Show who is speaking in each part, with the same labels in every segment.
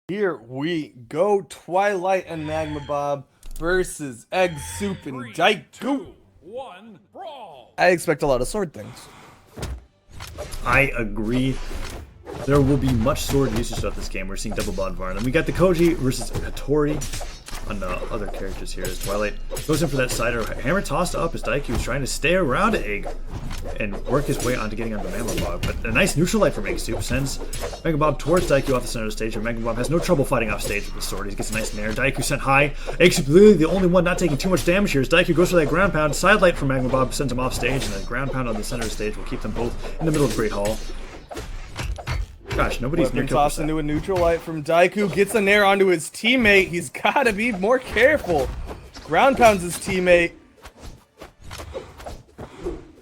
Speaker 1: Here we go. Twilight and Magmabob versus Egg Soup and Daiku.
Speaker 2: 1, brawl!
Speaker 1: I expect a lot of sword things.
Speaker 3: I agree. There will be much sword usage throughout this game. We're seeing double Bodvar. And then we got the Koji versus Hattori on the other characters here as Twilight goes in for that cider. Hammer tossed up as Daiku is trying to stay around Egg and work his way onto getting onto Magmabob. But a nice neutral light from Egg Soup sends Magmabob towards Daiku off the center of the stage, and Magmabob has no trouble fighting off stage with the sword. He gets a nice nair. Daiku sent high. Egg Soup literally the only one not taking too much damage here as Daiku goes for that ground pound. Side light from Magmabob sends him off stage, and the ground pound on the center of the stage will keep them both in the middle of the Great Hall. Gosh, nobody's near kill
Speaker 1: tossed into a neutral light from Daiku. Gets a nair onto his teammate. He's got to be more careful. Ground pounds his teammate.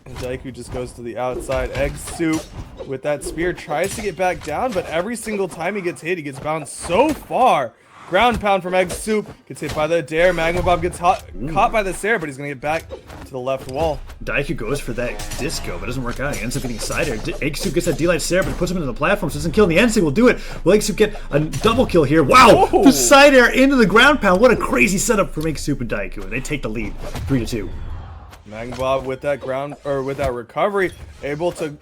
Speaker 1: And Daiku just goes to the outside. Egg Soup with that spear tries to get back down, but every single time he gets hit, he gets bounced so far. Ground pound from Egg Soup. Gets hit by the dare. Magmabob gets caught by the Sarah, but he's going to get back to the left wall.
Speaker 3: Daiku goes for that disco, but it doesn't work out. He ends up getting side air. Egg Soup gets that D-Light Sarah, but puts him into the platform, so doesn't kill in the end. So will do it. Will Egg Soup get a double kill here? Wow!
Speaker 1: Oh.
Speaker 3: The side air into the ground pound. What a crazy setup from Egg Soup and Daiku. And they take the lead 3-2.
Speaker 1: Magmabob with that with that recovery, able to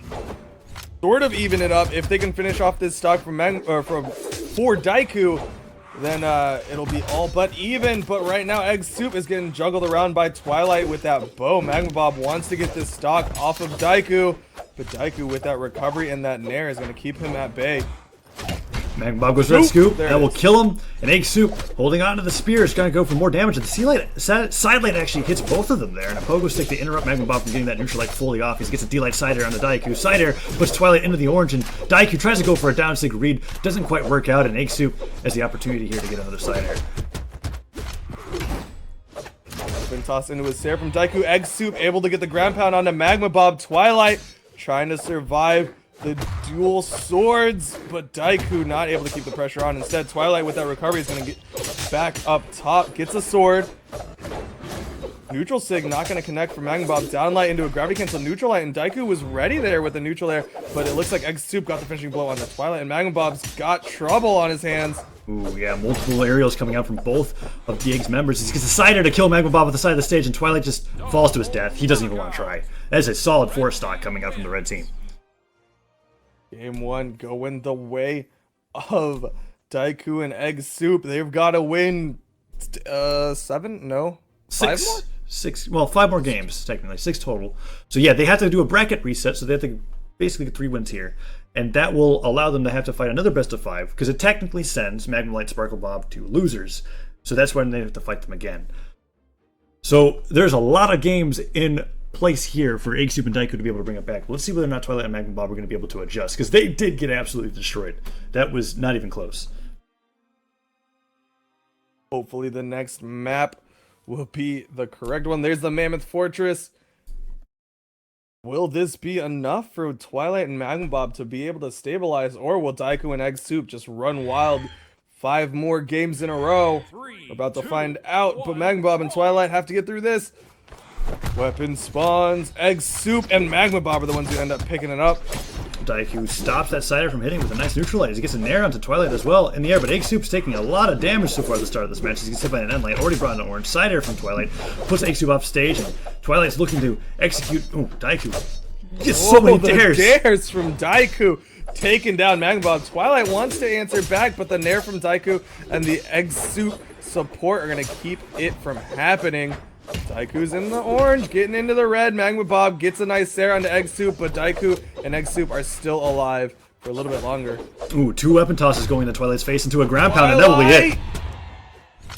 Speaker 1: sort of even it up. If they can finish off this stock for Daiku, then it'll be all but even. But right now, Egg Soup is getting juggled around by Twilight with that bow. Magmabob wants to get this stock off of Daiku, but Daiku with that recovery and that nair is going to keep him at bay.
Speaker 3: Magmabob goes for that scoop.
Speaker 1: There
Speaker 3: That will kill him. And Egg Soup, holding on to the spear, is going to go for more damage. And the side light actually hits both of them there. And a pogo stick to interrupt Magmabob from getting that neutral light fully off. He gets a D-Light side air on the Daiku. Side air puts Twilight into the orange. And Daiku tries to go for a down stick read. Doesn't quite work out. And Egg Soup has the opportunity here to get another side air.
Speaker 1: Been tossed into his Sarah from Daiku. Egg Soup able to get the ground pound onto Magmabob. Twilight trying to survive the dual swords, but Daiku not able to keep the pressure on. Instead, Twilight with that recovery is going to get back up top, gets a sword. Neutral Sig not going to connect for Magmabob. Downlight into a gravity cancel neutral light, and Daiku was ready there with the neutral air, but it looks like Egg Soup got the finishing blow on the Twilight, and Magmabob's got trouble on his hands.
Speaker 3: Ooh, yeah, multiple aerials coming out from both of the Egg's members. He gets a side air to kill Magmabob at the side of the stage, and Twilight just falls to his death. He doesn't even want to try. That is a solid 4 stock coming out from the red team.
Speaker 1: Game 1 going the way of Daiku and Egg Soup. They've got to win 7? No? 5 more?
Speaker 3: 6. Well, 5 more games, technically. 6 total. So yeah, they have to do a bracket reset, so they have to basically get 3 wins here. And that will allow them to have to fight another best of 5, because it technically sends Magmalight, Sparklebob to losers. So that's when they have to fight them again. So there's a lot of games in place here for Egg Soup and Daiku to be able to bring it back. Let's see whether or not Twilight and Magmabob are going to be able to adjust, because they did get absolutely destroyed. That was not even close.
Speaker 1: Hopefully the next map will be the correct one. There's the Mammoth Fortress. Will this be enough for Twilight and Magmabob to be able to stabilize, or will Daiku and Egg Soup just run wild 5 more games in a row? We're about to find out, but Magmabob and Twilight have to get through this. Weapon spawns. Egg Soup and Magmabob are the ones who end up picking it up.
Speaker 3: Daiku stops that cider from hitting with a nice neutralize. He gets a nair onto Twilight as well in the air, but Egg Soup's taking a lot of damage so far at the start of this match. He gets hit by an end light, already brought an orange cider from Twilight, puts Egg Soup off stage, and Twilight's looking to execute. Oh, Daiku gets so many dares.
Speaker 1: The dares from Daiku taking down Magmabob. Twilight wants to answer back, but the nair from Daiku and the Egg Soup support are going to keep it from happening. Daiku's in the orange, getting into the red. Magmabob gets a nice Sarah onto Egg Soup, but Daiku and Egg Soup are still alive for a little bit longer.
Speaker 3: Ooh, 2 weapon tosses going in Twilight's face into a ground pound, and that will be it.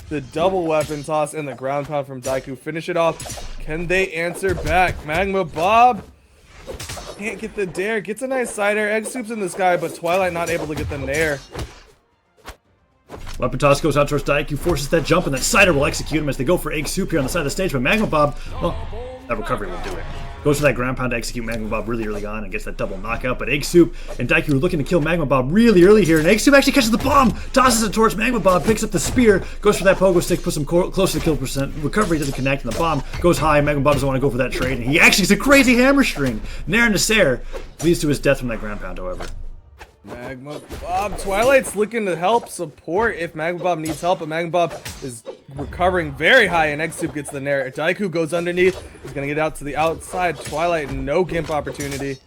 Speaker 1: The double weapon toss and the ground pound from Daiku finish it off. Can they answer back? Magmabob can't get the dare, gets a nice side air. Egg Soup's in the sky, but Twilight not able to get the nair.
Speaker 3: Weapon toss goes out towards Daiku, forces that jump, and that cider will execute him as they go for Egg Soup here on the side of the stage. But Magmabob, well, that recovery will do it. Goes for that ground pound to execute Magmabob really early on and gets that double knockout. But Egg Soup and Daiku are looking to kill Magmabob really early here. And Egg Soup actually catches the bomb, tosses it towards Magmabob, picks up the spear, goes for that pogo stick, puts him close to the kill percent. Recovery doesn't connect, and the bomb goes high. Magmabob doesn't want to go for that trade, and he actually gets a crazy hammer string. Nair and Nair leads to his death from that ground pound, however.
Speaker 1: Magmabob. Twilight's looking to help support if Magmabob needs help, but Magmabob is recovering very high, and Egg Soup gets the nair. Daiku goes underneath. He's going to get out to the outside. Twilight, no gimp opportunity.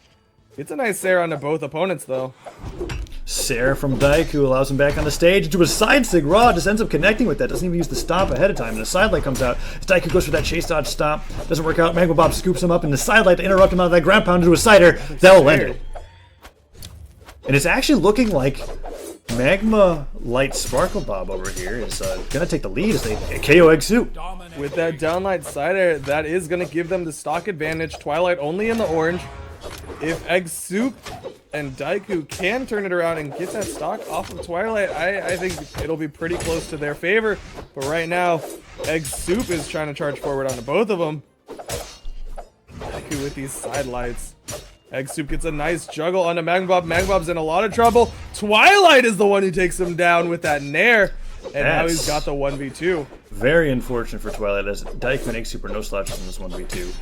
Speaker 1: Gets a nice Sair onto both opponents, though.
Speaker 3: Sair from Daiku allows him back on the stage to a side sig. Raw just ends up connecting with that. Doesn't even use the stomp ahead of time. And the side light comes out. As Daiku goes for that chase dodge stomp. Doesn't work out. Magmabob scoops him up in the side light to interrupt him out of that ground pound into a cider. That will end it. And it's actually looking like Magmalight Sparklebob over here is going to take the lead as they KO Egg Soup.
Speaker 1: With that downlight cider, that is going to give them the stock advantage. Twilight only in the orange. If Egg Soup and Daiku can turn it around and get that stock off of Twilight, I think it'll be pretty close to their favor. But right now, Egg Soup is trying to charge forward onto both of them. Daiku with these side lights. Egg Soup gets a nice juggle onto Magmabob. Magmabob's in a lot of trouble. Twilight is the one who takes him down with that nair. And now he's got the 1v2.
Speaker 3: Very unfortunate for Twilight, as Daiku and Egg Soup are no slouches in this 1v2.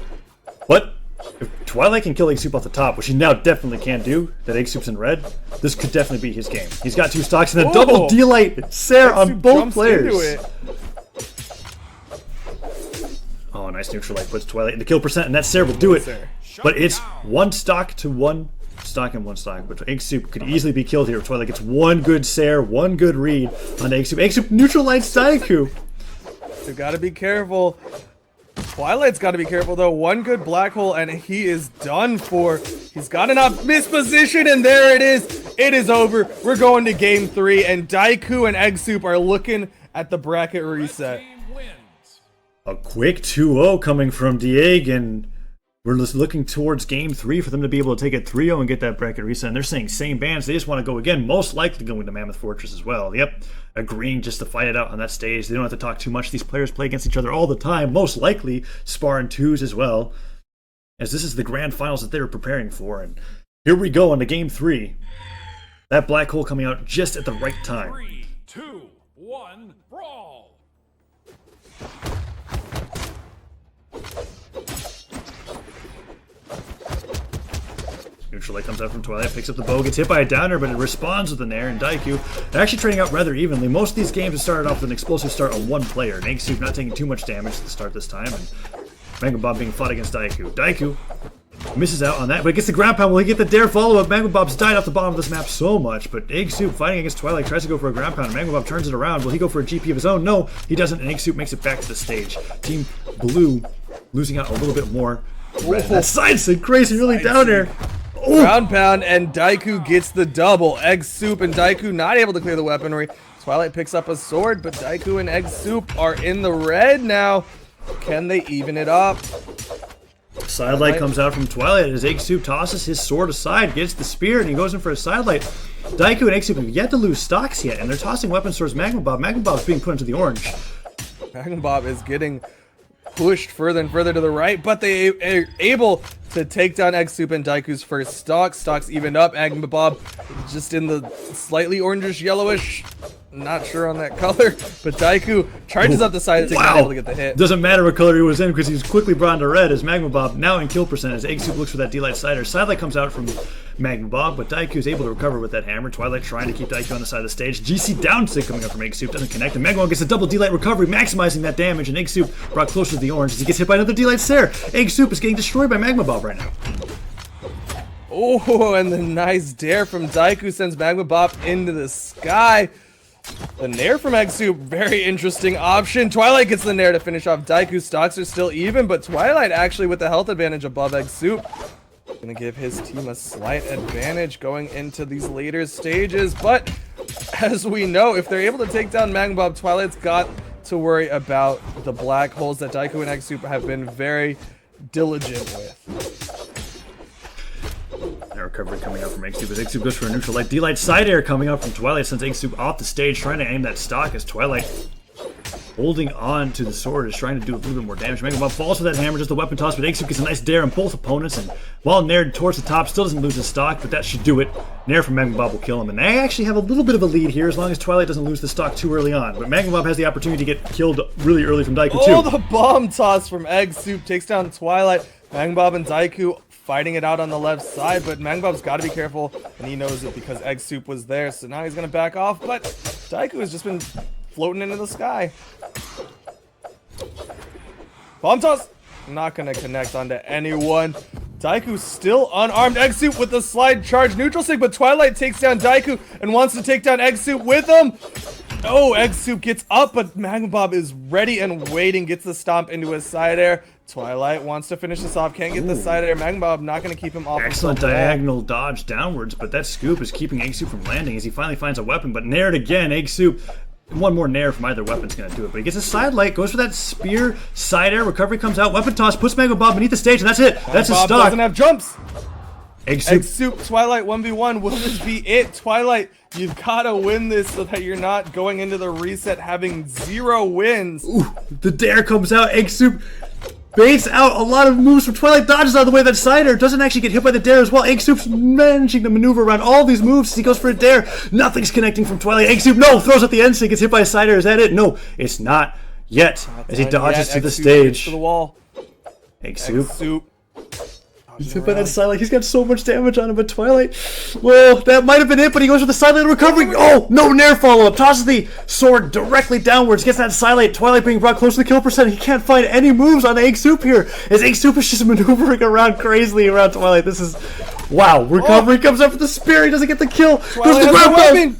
Speaker 3: But if Twilight can kill Egg Soup off the top, which he now definitely can do, that Egg Soup's in red, this could definitely be his game. He's got 2 stocks and a double D-Light Sair on both players. Oh, nice neutral light puts Twilight into kill percent, and that Sair will do it. But it's 1 stock to 1 stock and 1 stock. But Egg Soup could easily be killed here if Twilight gets 1 good Sair, 1 good read on Egg Soup. Egg Soup neutral lights Daiku.
Speaker 1: You gotta be careful. Twilight's got to be careful, though. 1 good black hole, and he is done for. He's got an up misposition, and there it is. It is over. We're going to game 3, and Daiku and Egg Soup are looking at the bracket reset.
Speaker 3: A quick 2-0 coming from Diego, and we're just looking towards game 3 for them to be able to take it 3-0 and get that bracket reset. And they're saying same bands. They just want to go again, most likely going to Mammoth Fortress as well. Yep, agreeing just to fight it out on that stage. They don't have to talk too much. These players play against each other all the time, most likely spar in 2s as well, as this is the grand finals that they were preparing for. And here we go on to game 3. That black hole coming out just at the right time.
Speaker 2: 3, 2, 1, brawl!
Speaker 3: Neutral light comes out from Twilight, picks up the bow, gets hit by a downer, but it responds with an air, and Daiku, they're actually trading out rather evenly. Most of these games have started off with an explosive start on 1 player, and Egg Soup not taking too much damage to start this time, and Magmabob being fought against Daiku. Daiku misses out on that, but it gets the ground pound. Will he get the dare follow-up? Magmabob's died off the bottom of this map so much, but Egg Soup fighting against Twilight tries to go for a ground pound, and Magmabob turns it around. Will he go for a GP of his own? No, he doesn't, and Egg Soup makes it back to the stage. Team Blue losing out a little bit more. That side sig crazy, really down there.
Speaker 1: Ground pound, and Daiku gets the double. Egg Soup and Daiku not able to clear the weaponry. Twilight picks up a sword, but Daiku and Egg Soup are in the red now. Can they even it up?
Speaker 3: Sidelight comes out from Twilight as Egg Soup tosses his sword aside, gets the spear, and he goes in for a sidelight. Daiku and Egg Soup have yet to lose stocks yet, and they're tossing weapons towards Magmabob. Magmabob's being put into the orange.
Speaker 1: Magmabob is getting pushed further and further to the right, but they are able to take down Egg Soup and Daiku's first stock. Stocks even up. Magmabob just in the slightly orangish yellowish. Not sure on that color, but Daiku charges up the side to not able to get the hit.
Speaker 3: Doesn't matter what color he was in because he's quickly brought into red as Magmabob now in kill percent as Egg Soup looks for that D-Light Cider. Sidelight comes out from Magmabob, but Daiku is able to recover with that hammer. Twilight trying to keep Daiku on the side of the stage. GC down stick coming up from Egg Soup, doesn't connect, and Magmabob gets a double D-Light recovery, maximizing that damage, and Egg Soup brought closer to the orange as he gets hit by another D-Light Sair. Egg Soup is getting destroyed by Magmabob right now.
Speaker 1: Oh, and the nice dare from Daiku sends Magmabob into the sky. The nair from Egg Soup, very interesting option. Twilight gets the nair to finish off Daiku. Stocks are still even, but Twilight actually with the health advantage above Egg Soup. Gonna give his team a slight advantage going into these later stages, but as we know, if they're able to take down Magmabob, Twilight's got to worry about the black holes that Daiku and Egg Soup have been very diligent with.
Speaker 3: Recovery coming out from Egg Soup as Egg Soup goes for a neutral light. D-Light side air coming out from Twilight sends Egg Soup off the stage, trying to aim that stock as Twilight holding on to the sword is trying to do a little bit more damage. Magmabob falls with that hammer, just a weapon toss, but Egg Soup gets a nice dare on both opponents, and while nared towards the top, still doesn't lose his stock, but that should do it. Nair from Magmabob will kill him, and they actually have a little bit of a lead here as long as Twilight doesn't lose the stock too early on, but Magmabob has the opportunity to get killed really early from Daiku too.
Speaker 1: Oh, the bomb toss from Egg Soup takes down Twilight. Magmabob and Daiku fighting it out on the left side, but Magmabob's got to be careful, and he knows it because Egg Soup was there, so now he's going to back off, but Daiku has just been floating into the sky. Bomb toss! Not going to connect onto anyone. Daiku still unarmed. Egg Soup with the slide charge neutral sig, but Twilight takes down Daiku and wants to take down Egg Soup with him. Oh, Egg Soup gets up, but Magmabob is ready and waiting, gets the stomp into his side air. Twilight wants to finish this off, can't get the side air. Magmabob not going to keep him off.
Speaker 3: Excellent diagonal dodge downwards, but that scoop is keeping Egg Soup from landing as he finally finds a weapon, but nared again. Egg Soup, one more nair from either weapon's going to do it, but he gets a side light, goes for that spear, side air, recovery comes out, weapon toss, puts Magmabob beneath the stage, and that's it. That's his stock.
Speaker 1: Doesn't have jumps.
Speaker 3: Egg Soup.
Speaker 1: Egg Soup, Twilight 1v1. Will this be it? Twilight, you've got to win this so that you're not going into the reset having 0 wins.
Speaker 3: Ooh, the dare comes out. Egg Soup baits out a lot of moves from Twilight, dodges out of the way of that side air, doesn't actually get hit by the dare as well. Egg Soup's managing to maneuver around all these moves as he goes for a dare. Nothing's connecting from Twilight. Egg Soup, no, throws out the end, so he gets hit by a side air. Is that it? No, it's not yet as he dodges to the stage.
Speaker 1: To the wall.
Speaker 3: Egg Soup.
Speaker 1: He's
Speaker 3: hit by that side light. He's got so much damage on him, but Twilight, well, that might have been it, but he goes for the side light recovery. Oh, no nair follow-up. Tosses the sword directly downwards, gets that side light. Twilight being brought close to the kill percent. He can't find any moves on Egg Soup here, as Egg Soup is just maneuvering around crazily around Twilight. This is, wow. Recovery comes up with the spear. He doesn't get the kill.
Speaker 1: Twilight has a weapon.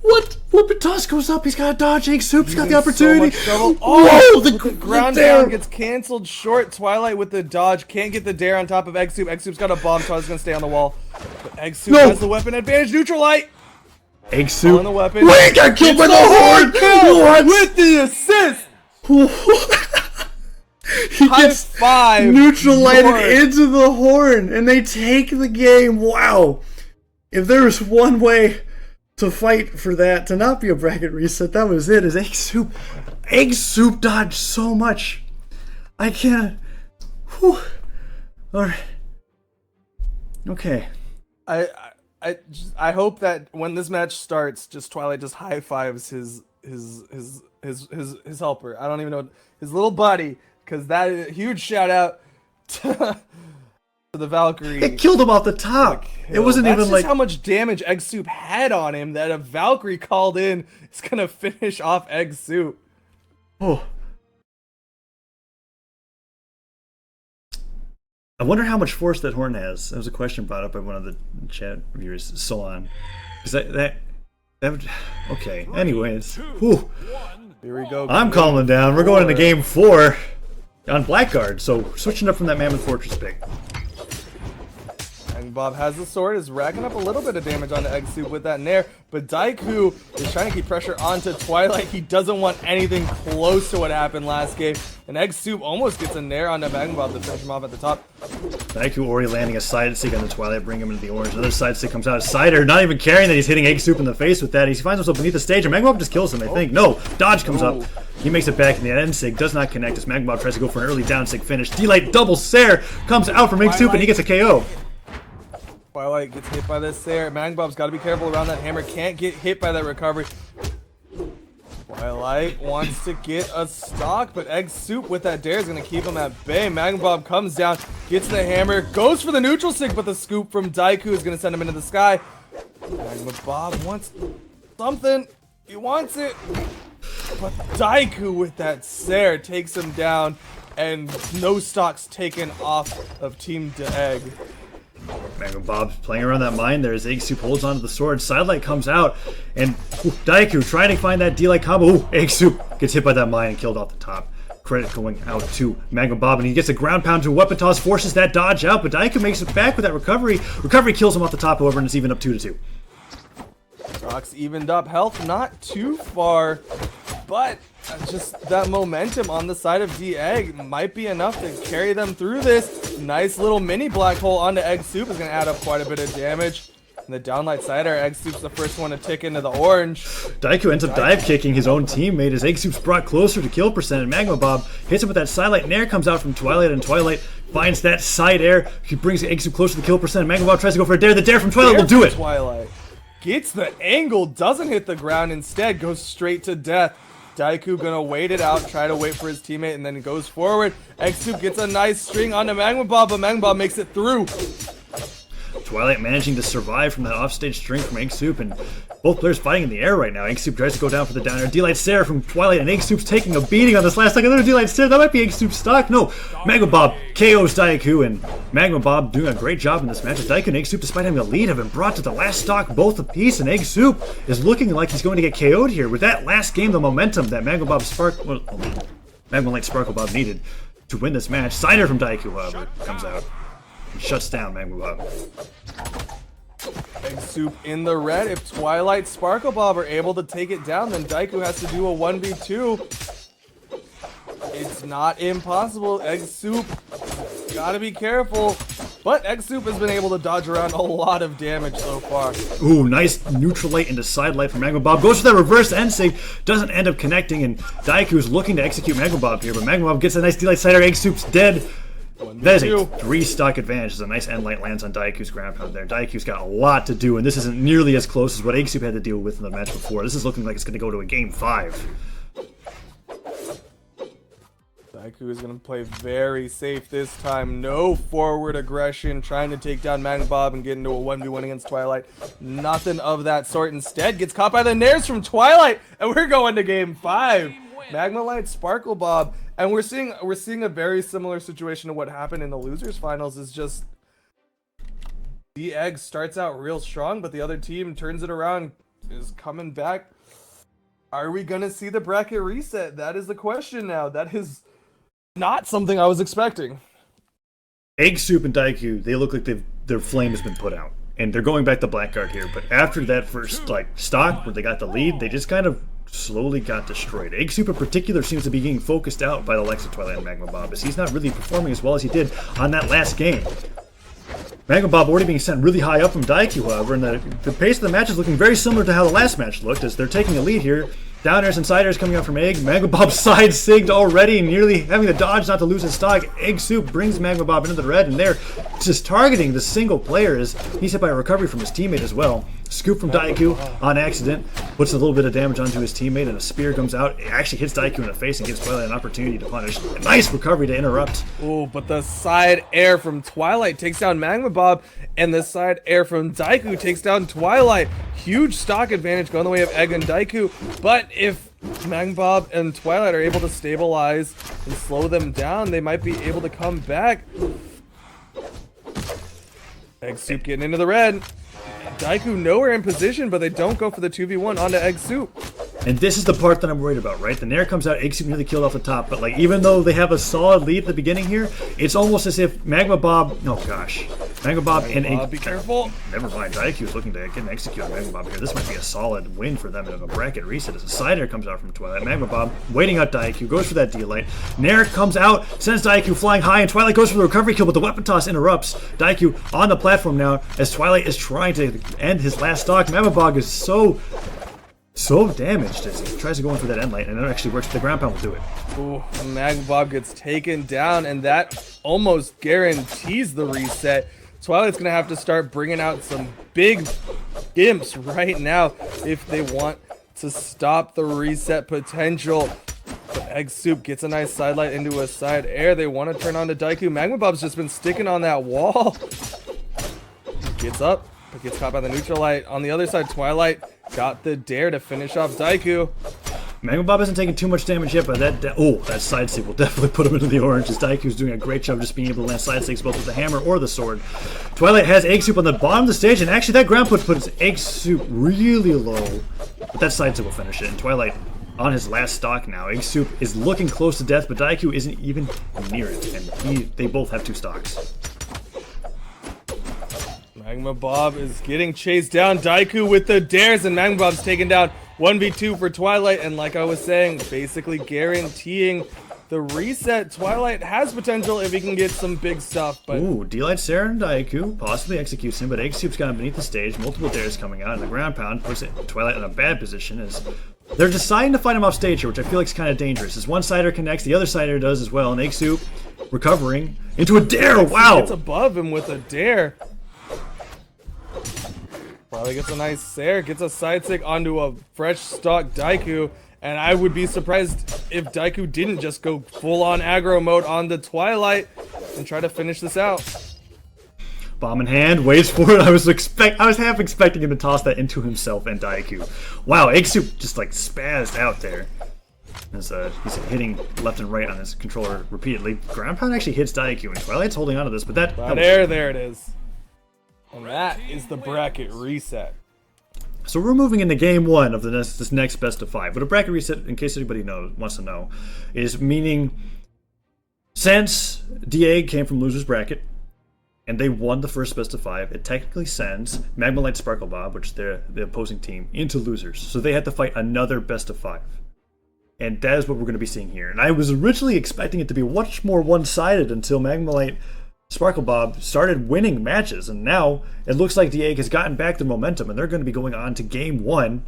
Speaker 3: What? Weapon toss goes up. He's got a dodge. Egg Soup's got the opportunity.
Speaker 1: So
Speaker 3: whoa!
Speaker 1: The ground down gets canceled short. Twilight with the dodge can't get the dare on top of Egg Soup. Egg Soup's got a bomb toss. He's gonna stay on the wall. But Egg Soup has the weapon advantage. Neutral light.
Speaker 3: Egg Soup.
Speaker 1: On the weapon.
Speaker 3: Wait, got killed by the horn.
Speaker 1: With the assist.
Speaker 3: He gets
Speaker 1: five.
Speaker 3: Neutral lighted into the horn, and they take the game. Wow! If there was one way to fight for that, to not be a bracket reset, that was it. Is Egg Soup dodged so much. I can't. Whew. Alright. Okay.
Speaker 1: I hope that when this match starts, just Twilight just high fives his helper. I don't even know, his little buddy, because that huge shout out to the Valkyrie.
Speaker 3: It killed him off the top. It wasn't even like
Speaker 1: how much damage Egg Soup had on him that a Valkyrie called in is gonna finish off Egg Soup.
Speaker 3: Oh. I wonder how much force that horn has. That was a question brought up by one of the chat viewers, Solon. Is that would, okay. Anyways, whew.
Speaker 1: Here we go.
Speaker 3: I'm calling down. We're going into game 4 on Blackguard. So switching up from that Mammoth Fortress pick.
Speaker 1: Bob has the sword, is racking up a little bit of damage onto Egg Soup with that nair, but Daiku is trying to keep pressure onto Twilight. He doesn't want anything close to what happened last game, and Egg Soup almost gets a nair onto Magmalight to finish him off at the top.
Speaker 3: Daiku already landing a side stick on the Twilight, bring him into the orange. Another side stick comes out, Cider, not even caring that he's hitting Egg Soup in the face with that. He finds himself beneath the stage, and Magmalight just kills him, I think. No, dodge comes up. He makes it back in the end sig, does not connect as Magmalight tries to go for an early down sig finish. D-Light double Sair comes out from Egg Soup, and he gets a KO.
Speaker 1: Twilight gets hit by this there. Magbob's got to be careful around that hammer. Can't get hit by that recovery. Twilight wants to get a stock, but Egg Soup with that dare is going to keep him at bay. Magmabob comes down, gets the hammer, goes for the neutral stick, but the scoop from Daiku is going to send him into the sky. Magmabob wants something. He wants it. But Daiku with that Sair takes him down, and no stocks taken off of Team Egg.
Speaker 3: Magmabob's playing around that mine there as Egg Soup holds onto the sword. Sidelight comes out, and Daiku trying to find that D-Light combo. Ooh, Egg Soup gets hit by that mine and killed off the top. Credit going out to Magmabob, and he gets a ground pound to a weapon toss, forces that dodge out, but Daiku makes it back with that recovery. Recovery kills him off the top, however, and it's even up 2-2.
Speaker 1: Stocks evened up, health not too far, but just that momentum on the side of D-Egg might be enough to carry them through this. Nice little mini black hole onto Egg Soup is going to add up quite a bit of damage. And the downlight side air, Egg Soup's the first one to tick into the orange.
Speaker 3: Daiku ends up dive kicking his own teammate as Egg Soup's brought closer to kill percent, and Magmabob hits him with that sidelight. Nair comes out from Twilight, and Twilight finds that side air. He brings Egg Soup closer to the kill percent. Magmabob tries to go for a dare. The dare from Twilight will do it.
Speaker 1: Twilight gets the angle, doesn't hit the ground, instead goes straight to death. Daiku gonna wait it out, try to wait for his teammate, and then goes forward. Egg gets a nice string onto Magmabob, but Magmabob makes it through.
Speaker 3: Twilight managing to survive from that offstage string from Egg Soup, and both players fighting in the air right now. Egg Soup tries to go down for the down air. D-Light Stare from Twilight, and Egg Soup's taking a beating on this last stock. Another D-Light Stare, that might be Egg Soup's stock. No, Magmabob KOs Daiku, and Magmabob doing a great job in this match. Daiku and Egg Soup, despite having a lead, have been brought to the last stock both apiece, and Egg Soup is looking like he's going to get KO'd here. With that last game, the momentum that Magmalight's Sparklebob needed to win this match. Cider from Daiku, however, comes out and shuts down Magmabob.
Speaker 1: Egg Soup in the red. If Twilight Sparklebob are able to take it down, then Daiku has to do a 1v2. It's not impossible. Egg Soup, gotta be careful. But Egg Soup has been able to dodge around a lot of damage so far.
Speaker 3: Ooh, nice neutral light into side light from Magmabob. Goes for that reverse end save, doesn't end up connecting, and Daiku's looking to execute Magmabob here, but Magmabob gets a nice D-Light Cider. Egg Soup's dead. That is a 3-stock advantage as a nice end light lands on Daiku's ground pound there. Daiku's got a lot to do, and this isn't nearly as close as what Egg Soup had to deal with in the match before. This is looking like it's going to go to a game 5.
Speaker 1: Daiku is going to play very safe this time. No forward aggression, trying to take down Magmabob and get into a 1v1 against Twilight. Nothing of that sort. Instead, gets caught by the nairs from Twilight, and we're going to game 5. Magmalight, Sparklebob, and we're seeing a very similar situation to what happened in the losers finals. Is just the Egg starts out real strong, but the other team turns it around, is coming back. Are we gonna see the bracket reset? That is the question now. That is not something I was expecting.
Speaker 3: Egg Soup and Daiku, they look like their flame has been put out, and they're going back to Blackguard here. But after that first stock where they got the lead, they just kind of slowly got destroyed. Egg Soup in particular seems to be getting focused out by the likes of Twilight and Magmabob, as he's not really performing as well as he did on that last game. Magmabob already being sent really high up from Daiku, however, and the pace of the match is looking very similar to how the last match looked, as they're taking a lead here. Downers and siders coming out from Egg. Magmabob side sigged already, nearly having to dodge not to lose his stock. Egg Soup brings Magmabob into the red, and they're just targeting the single player as he's hit by a recovery from his teammate as well. Scoop from Daiku on accident, puts a little bit of damage onto his teammate, and a spear comes out. It actually hits Daiku in the face and gives Twilight an opportunity to punish. A nice recovery to interrupt.
Speaker 1: Oh, but the side air from Twilight takes down Magmabob, and the side air from Daiku takes down Twilight. Huge stock advantage going the way of Egg and Daiku, but if Magmabob and Twilight are able to stabilize and slow them down, they might be able to come back. Egg Soup getting into the red. Daiku nowhere in position, but they don't go for the 2v1 onto Egg Soup.
Speaker 3: And this is the part that I'm worried about, right? The Nair comes out, Egg Soup nearly killed off the top, but like even though they have a solid lead at the beginning here, it's almost as if Magmabob, oh gosh, Magmabob and Egg,
Speaker 1: be careful.
Speaker 3: Never mind, Daiku is looking to get an execute on Magmabob here. This might be a solid win for them in a bracket reset as a Cider comes out from Twilight. Magmabob waiting out Daiku, goes for that D-Light. Nair comes out, sends Daiku flying high, and Twilight goes for the recovery kill, but the weapon toss interrupts. Daiku on the platform now as Twilight is trying to end his last stock. Magmabob is so damaged as he tries to go in for that end light, and it actually works. The ground pound will do it.
Speaker 1: Ooh, Magmabob gets taken down, and that almost guarantees the reset. Twilight's gonna have to start bringing out some big imps right now if they want to stop the reset potential. But Egg Soup gets a nice side light into a side air. They want to turn on to Daiku. Magmabob's just been sticking on that wall. Gets up, but gets caught by the neutral light. On the other side, Twilight got the dare to finish off Daiku.
Speaker 3: Magmabob hasn't taken too much damage yet, but that side stick will definitely put him into the orange, as Daiku's doing a great job just being able to land side sticks both with the hammer or the sword. Twilight has Egg Soup on the bottom of the stage, and actually that ground puts Egg Soup really low, but that side stick will finish it, and Twilight on his last stock now. Egg Soup is looking close to death, but Daiku isn't even near it, and they both have 2 stocks.
Speaker 1: Magmabob is getting chased down. Daiku with the dares, and Magmabob's taken down 1v2 for Twilight, and like I was saying, basically guaranteeing the reset. Twilight has potential if he can get some big stuff, but...
Speaker 3: Ooh, D-Light Sarah and Daiku possibly executes him, but Egg Soup's got him beneath the stage. Multiple dares coming out, and the ground pound puts Twilight in a bad position as they're deciding to fight him off stage here, which I feel like is kind of dangerous. As one sider connects, the other sider does as well, and Egg Soup recovering into a dare. Wow!
Speaker 1: It's above him with a dare. Probably gets a nice Sair, gets a side stick onto a fresh stock Daiku, And I would be surprised if Daiku didn't just go full-on aggro mode on the Twilight and try to finish this out.
Speaker 3: Bomb in hand, waits for it. I was half expecting him to toss that into himself and Daiku. Wow, Eggsoup just like spazzed out there. As he's hitting left and right on his controller repeatedly. Ground pound actually hits Daiku, and Twilight's holding on to this, but
Speaker 1: there it is. And that is the bracket reset.
Speaker 3: So we're moving into game 1 of this next best of 5. But a bracket reset, in case anybody wants to know, is meaning since Dieg came from loser's bracket and they won the first best of 5, it technically sends Magmalight, Sparklebob, which they're the opposing team, into losers. So they had to fight another best of 5. And that is what we're going to be seeing here. And I was originally expecting it to be much more one-sided until Magmalight Sparklebob started winning matches, and now it looks like Dieg has gotten back the momentum, and they're going to be going on to game 1,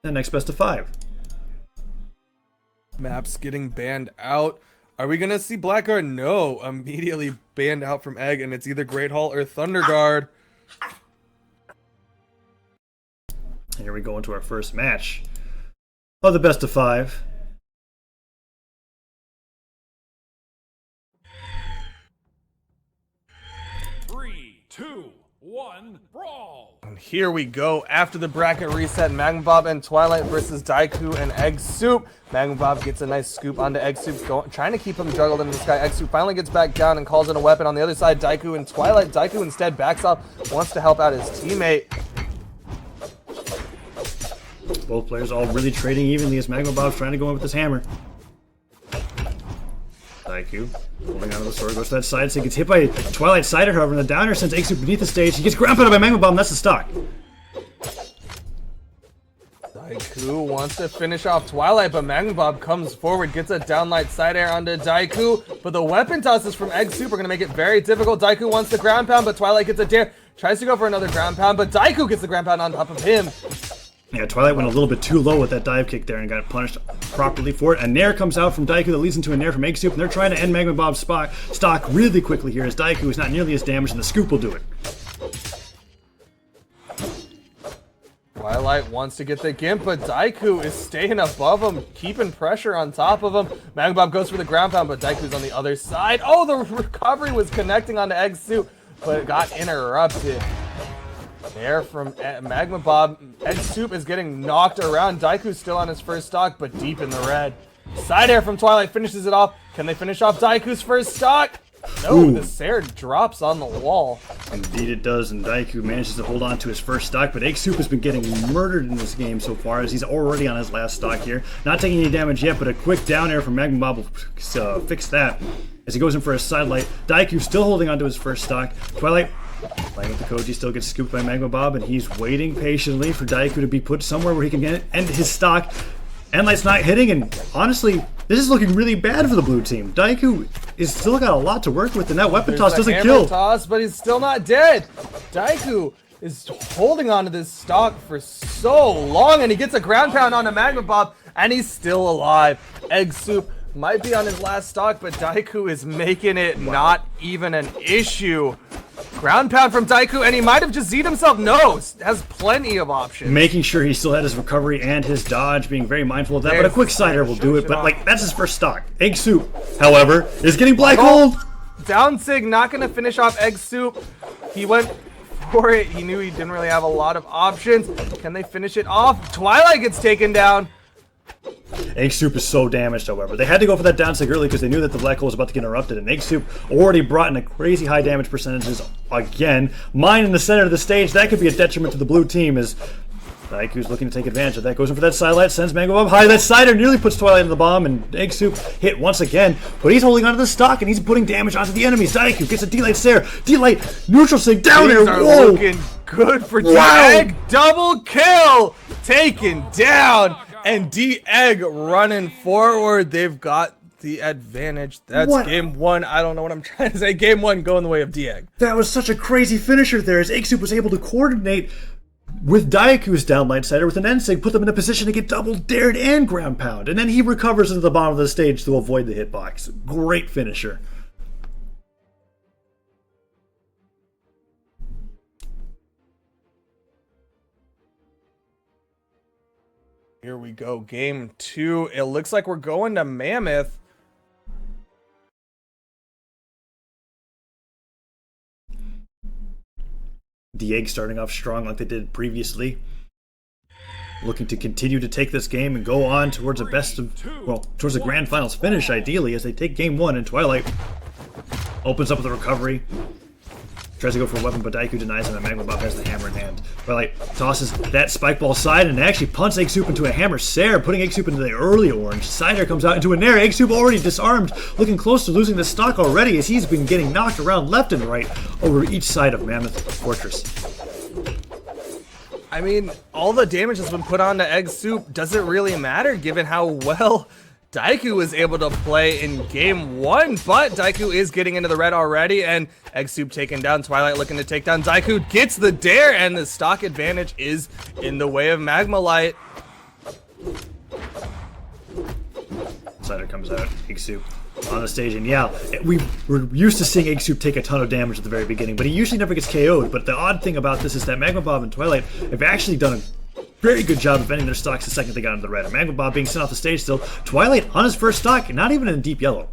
Speaker 3: the next best of 5.
Speaker 1: Maps getting banned out. Are we going to see Blackguard? No, immediately banned out from Egg, and it's either Great Hall or Thunderguard.
Speaker 3: And here we go into our first match of the best of 5.
Speaker 2: Two, one, brawl!
Speaker 1: And here we go. After the bracket reset, Magmalight and Twilight versus Daiku and Egg Soup. Magmalight gets a nice scoop onto Egg Soup, trying to keep him juggled into the sky. Egg Soup finally gets back down and calls in a weapon. On the other side, Daiku and Twilight. Daiku instead backs off, wants to help out his teammate.
Speaker 3: Both players all really trading evenly as Magmabob's trying to go in with his hammer. Daiku holding onto the sword, goes to that side, so he gets hit by Twilight Cider, however, in the downer sends Eggsoup beneath the stage. He gets ground pounded by Magmabomb, and that's the stock.
Speaker 1: Daiku wants to finish off Twilight, but Magmabomb comes forward, gets a downlight side air onto Daiku, but the weapon tosses from Egg Soup are going to make it very difficult. Daiku wants the ground pound, but Twilight gets a dare, tries to go for another ground pound, but Daiku gets the ground pound on top of him.
Speaker 3: Yeah, Twilight went a little bit too low with that dive kick there and got punished properly for it. A nair comes out from Daiku that leads into a nair from Egg Soup, and they're trying to end Magmabob's stock really quickly here as Daiku is not nearly as damaged, and the scoop will do it.
Speaker 1: Twilight wants to get the Gimp, but Daiku is staying above him, keeping pressure on top of him. Magmabomb goes for the ground pound, but Daiku's on the other side. Oh, the recovery was connecting onto Egg Soup, but it got interrupted. There from Magmabomb. Egg Soup is getting knocked around. Daiku's still on his first stock, but deep in the red. Side air from Twilight finishes it off. Can they finish off Daiku's first stock? No,
Speaker 3: Ooh.
Speaker 1: the Sair drops on the wall.
Speaker 3: Indeed it does, and Daiku manages to hold on to his first stock, but Egg Soup has been getting murdered in this game so far as he's already on his last stock here. Not taking any damage yet, but a quick down air from Magmabomb will fix that. As he goes in for a sidelight, Daiku still holding on to his first stock. Twilight playing with the Koji, still gets scooped by Magmabomb, and he's waiting patiently for Daiku to be put somewhere where he can end his stock. Endlight's not hitting, and honestly, this is looking really bad for the blue team. Daiku is still got a lot to work with, and that weapon toss doesn't kill.
Speaker 1: Toss, but he's still not dead. Daiku is holding on to this stock for so long, and he gets a ground pound onto Magmabomb, and he's still alive. Egg Soup might be on his last stock, but Daiku is making it not even an issue. Ground pound from Daiku, and he might have just Z'd himself. No, has plenty of options.
Speaker 3: Making sure he still had his recovery and his dodge, being very mindful of that, but a quick cider will do it. But like, that's his first stock. Egg Soup, however, is getting black hold.
Speaker 1: Down Sig, not gonna finish off Egg Soup. He went for it. He knew he didn't really have a lot of options. Can they finish it off? Twilight gets taken down.
Speaker 3: Egg Soup is so damaged, however. They had to go for that down sig early because they knew that the black hole was about to get interrupted, and Egg Soup already brought in a crazy high damage percentages again. Mine in the center of the stage, that could be a detriment to the blue team as Daiku's looking to take advantage of that. Goes in for that sidelight, sends Magmabomb high. That cider nearly puts Twilight in the bomb, and Egg Soup hit once again, but he's holding onto the stock and he's putting damage onto the enemies. Daiku gets a D-Light Sair. D-Light neutral sig down there. Whoa!
Speaker 1: Looking good for Egg. Double kill taken down. And D-Egg running forward. They've got the advantage. That's game 1. I don't know what I'm trying to say. Game 1 going the way of D-Egg.
Speaker 3: That was such a crazy finisher there as Egg Soup was able to coordinate with Daiku's downlight cider with an N-Sig, put them in a position to get double dared and ground pound. And then he recovers into the bottom of the stage to avoid the hitbox. Great finisher.
Speaker 1: Here we go, game 2. It looks like we're going to Mammoth.
Speaker 3: The Egg starting off strong like they did previously. Looking to continue to take this game and go on towards a towards the grand finals finish, ideally, as they take game 1, and Twilight opens up with a recovery. Tries to go for a weapon, but Daiku denies him, and Magmalight has the hammer in hand. Twilight tosses that spike ball aside and actually punts Egg Soup into a hammer Sair, putting Egg Soup into the early orange. Cider comes out into a nair. Egg Soup already disarmed, looking close to losing the stock already as he's been getting knocked around left and right over each side of Mammoth Fortress.
Speaker 1: I mean, all the damage has been put on to Egg Soup. Does it really matter given how well Daiku was able to play in game 1, but Daiku is getting into the red already, and Egg Soup taken down. Twilight looking to take down Daiku, gets the dare, and the stock advantage is in the way of Magmalight.
Speaker 3: Cider comes out, Egg Soup on the stage, and yeah, we were used to seeing Egg Soup take a ton of damage at the very beginning, but he usually never gets KO'd. But the odd thing about this is that Magmalight and Twilight have actually done a very good job of ending their stocks the second they got into the red. And Magmalight being sent off the stage still. Twilight on his first stock, not even in deep yellow.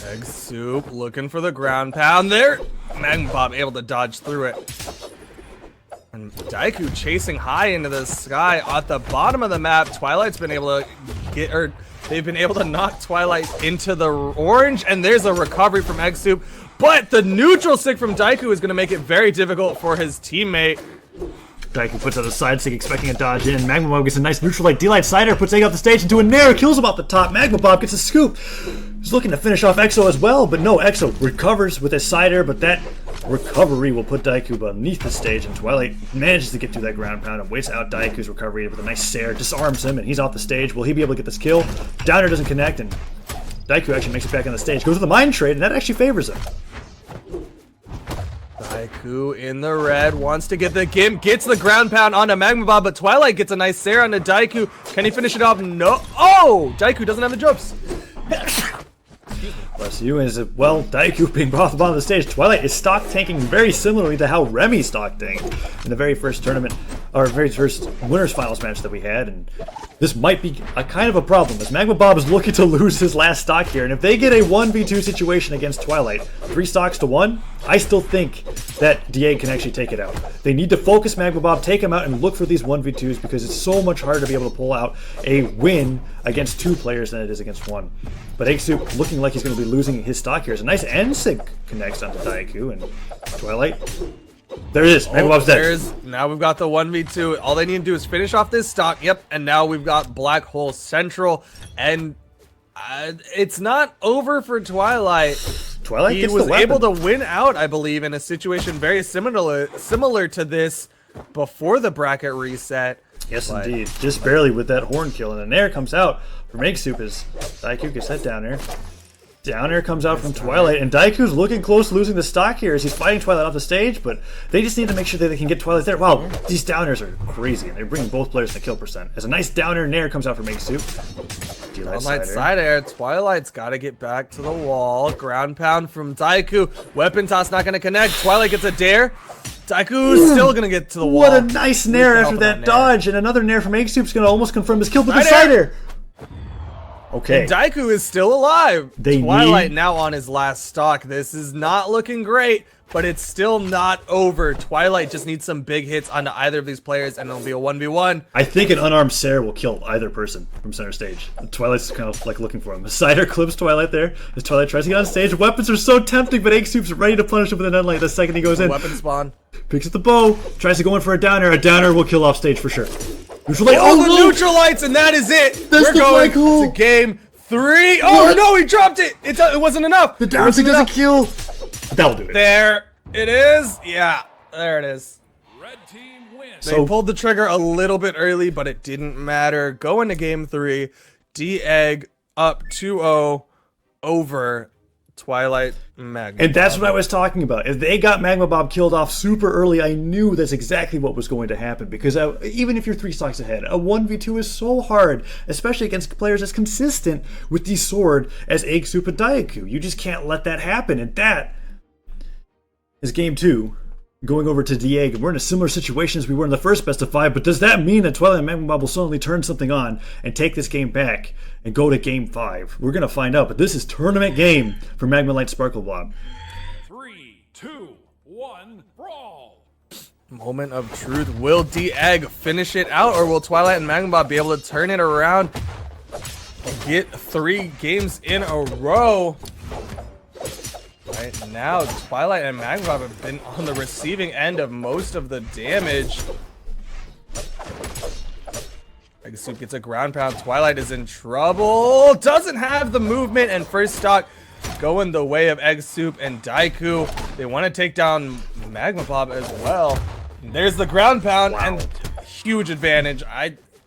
Speaker 1: Egg Soup looking for the ground pound there. Magmalight able to dodge through it. And Daiku chasing high into the sky at the bottom of the map. Twilight's been able to they've been able to knock Twilight into the orange, and there's a recovery from Egg Soup. But the neutral stick from Daiku is going to make it very difficult for his teammate.
Speaker 3: Daiku puts out a side stick, expecting a dodge in. Magmalight gets a nice neutral light. D-Light Cider puts Egg off the stage into a nair, kills him off the top. Magmalight gets a scoop. He's looking to finish off Exo as well, but no, Exo recovers with his Cider, but that recovery will put Daiku beneath the stage, and Twilight manages to get through that ground pound and waits out Daiku's recovery with a nice Sair, disarms him, and he's off the stage. Will he be able to get this kill? Downer doesn't connect, and Daiku actually makes it back on the stage. Goes with the Mind Trade, and that actually favors him.
Speaker 1: Daiku in the red, wants to get the Gimp, gets the ground pound onto Magmalight, but Twilight gets a nice Sair onto Daiku. Can he finish it off? No. Oh! Daiku doesn't have the jumps.
Speaker 3: Bless you, and well, Daiku being brought to the bottom of the stage. Twilight is stock tanking very similarly to how Remy stock tanked in the very first tournament, or very first winners finals match that we had, and this might be a kind of a problem as Magmalight is looking to lose his last stock here, and if they get a 1v2 situation against Twilight, 3 stocks to 1, I still think that DA can actually take it out. They need to focus Magmalight, take him out, and look for these 1v2s because it's so much harder to be able to pull out a win against 2 players than it is against 1. But Egg Soup looking like he's going to be losing his stock here. As a nice N-Sync connects onto Daiku, and Twilight. There it is. Magmalite's dead.
Speaker 1: Now we've got the 1v2. All they need to do is finish off this stock. Yep, and now we've got Black Hole Central, and it's not over for Twilight.
Speaker 3: Twilight
Speaker 1: he
Speaker 3: gets
Speaker 1: was
Speaker 3: the weapon.
Speaker 1: able to win out, I believe, in a situation very similar to this before the bracket reset.
Speaker 3: Yes, indeed. Just barely with that horn kill, and the nair comes out from Egg Soup as Daiku gets that down air. Down air comes out from Twilight, and Daiku's looking close to losing the stock here as he's fighting Twilight off the stage, but they just need to make sure that they can get Twilight there. Wow, these downers are crazy, and they're bringing both players to kill percent. As a nice downer nair comes out from Egg Soup.
Speaker 1: Light side air. Twilight's got to get back to the wall. Ground pound from Daiku. Weapon toss not going to connect. Twilight gets a dare. Daiku's still going to get to the wall.
Speaker 3: What a nice nair after that dodge, and another nair from Egg Soup's going to almost confirm his kill, but the side air. Okay.
Speaker 1: And Daiku is still alive. Twilight now on his last stock. This is not looking great, but it's still not over. Twilight just needs some big hits onto either of these players, and it'll be a 1v1.
Speaker 3: I think an unarmed Sair will kill either person from center stage. Twilight's kind of like looking for him. Cider clips Twilight there as Twilight tries to get on stage. Weapons are so tempting, but Egg Soup's ready to punish him with an unlight the second he goes in.
Speaker 1: Weapon spawn.
Speaker 3: Picks up the bow, tries to go in for a downer. A downer will kill off stage for sure.
Speaker 1: Neutral light. Oh, the neutral lights, and that is it.
Speaker 3: We're going
Speaker 1: to game 3. Oh, no, he dropped it. It wasn't enough.
Speaker 3: The down stick doesn't kill. That'll do it.
Speaker 1: There it is. Yeah, there it is.
Speaker 2: Red team wins.
Speaker 1: They pulled the trigger a little bit early, but it didn't matter. Going to game 3, D-Egg up 2-0 over Twilight Magma.
Speaker 3: And that's what I was talking about. If they got Magmalight killed off super early, I knew that's exactly what was going to happen. Because even if you're 3 stocks ahead, a 1v2 is so hard, especially against players as consistent with the sword as Egg Soup and Daiku. You just can't let that happen. And that is game 2 going over to Dieg. We're in a similar situation as we were in the first best of 5, but does that mean that Twilight and Magmalight will suddenly turn something on and take this game back and go to game 5? We're going to find out, but this is tournament game for Magmalight Sparklebob.
Speaker 2: 3, 2, 1, brawl!
Speaker 1: Moment of truth. Will Dieg finish it out, or will Twilight and Magmalight be able to turn it around and get 3 games in a row? Right now, Twilight and Magmalight have been on the receiving end of most of the damage. Eggsoup gets a ground pound. Twilight is in trouble. Doesn't have the movement, and first stock going the way of Eggsoup and Daiku. They want to take down Magmalight as well. There's the ground pound, and huge advantage.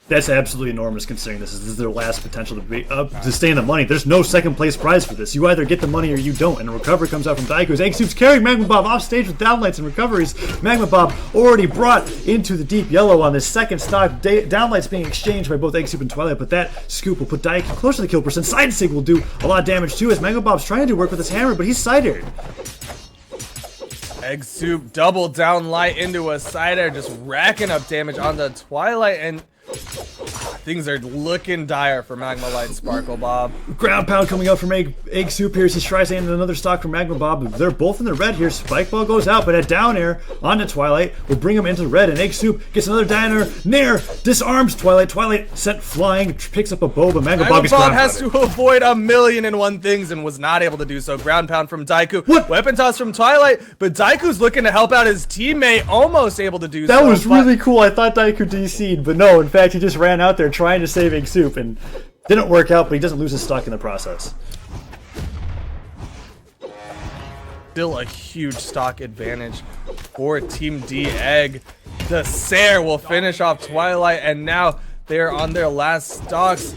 Speaker 3: That's absolutely enormous considering this is their last potential to stay in the money. There's no second place prize for this. You either get the money or you don't, and a recovery comes out from Daiku. Eggsoup's carrying Magmalight off stage with downlights and recoveries. Magmalight already brought into the deep yellow on this second stock. Downlights being exchanged by both Eggsoup and Twilight, but that scoop will put Daiku close to the kill percent. Side sig will do a lot of damage too, as Magmalite's trying to do work with his hammer, but he's cidered.
Speaker 1: Eggsoup double down light into a cider, just racking up damage on the Twilight, and things are looking dire for Magmalight Sparklebob.
Speaker 3: Ground pound coming out from Eggsoup here as he tries to end another stock from Magmalight. They're both in the red here. Spike ball goes out, but a down air onto Twilight will bring him into the red, and Eggsoup gets another down air. Nair disarms Twilight. Twilight sent flying, picks up a bow, but Magmalight
Speaker 1: has to avoid 1,000,001 things and was not able to do so. Ground pound from Daiku.
Speaker 3: What?
Speaker 1: Weapon toss from Twilight, but Daiku's looking to help out his teammate, almost able to do so.
Speaker 3: That was really cool. I thought Daiku DC'd, but no, in fact, he just ran out there trying to save Eggsoup and didn't work out, but he doesn't lose his stock in the process.
Speaker 1: Still a huge stock advantage for Team D-Egg. The Sare will finish off Twilight, and now they're on their last stocks.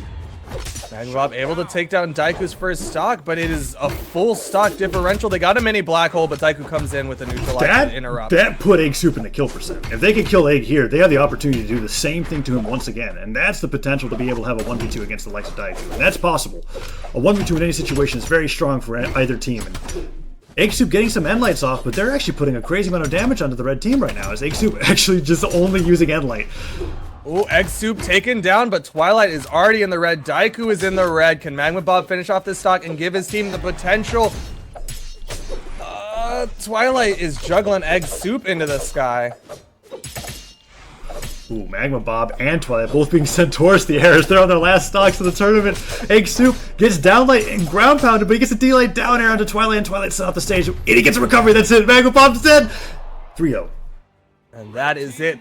Speaker 1: Magmalight able to take down Daiku's first stock, but it is a full stock differential. They got a mini black hole, but Daiku comes in with a neutralizer and interrupt.
Speaker 3: That put Eggsoup in the kill percent. If they could kill Egg here, they have the opportunity to do the same thing to him once again, and that's the potential to be able to have a 1v2 against the likes of Daiku, and that's possible. A 1v2 in any situation is very strong for either team, and Eggsoup getting some end lights off, but they're actually putting a crazy amount of damage onto the red team right now, as Eggsoup actually just only using end light.
Speaker 1: Oh, Eggsoup taken down, but Twilight is already in the red. Daiku is in the red. Can Magmalight finish off this stock and give his team the potential? Twilight is juggling Eggsoup into the sky.
Speaker 3: Ooh, Magmalight and Twilight both being sent towards the air as they're on their last stocks of the tournament. Eggsoup gets downlight and ground pounded, but he gets a D-light down air onto Twilight, and Twilight sent off the stage. And he gets a recovery. That's it. Magmalight is dead. 3-0.
Speaker 1: And that is it.